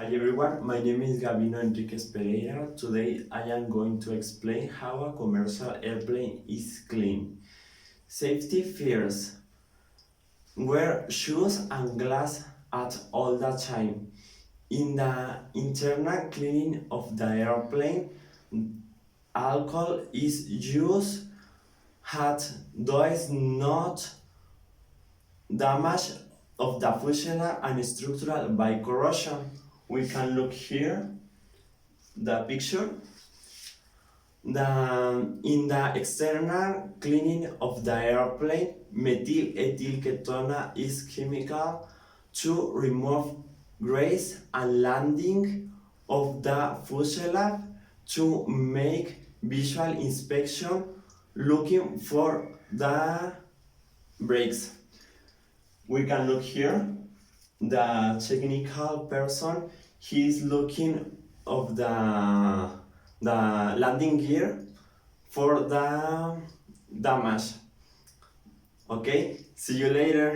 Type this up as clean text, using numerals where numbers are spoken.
Hi everyone, my name is Gabino Enriquez Pereira. Today I am going to explain how a commercial airplane is cleaned. Safety first. Wear shoes and gloves at all the time. In the internal cleaning of the airplane, alcohol is used that does not damage of the functional and structural by corrosion. We can look here the picture. In the external cleaning of the airplane, methyl ethyl ketone is chemical to remove grease and landing of the fuselage to make visual inspection looking for the brakes. We can look here the technical person, he is looking of the landing gear for the damage. Okay, see you later.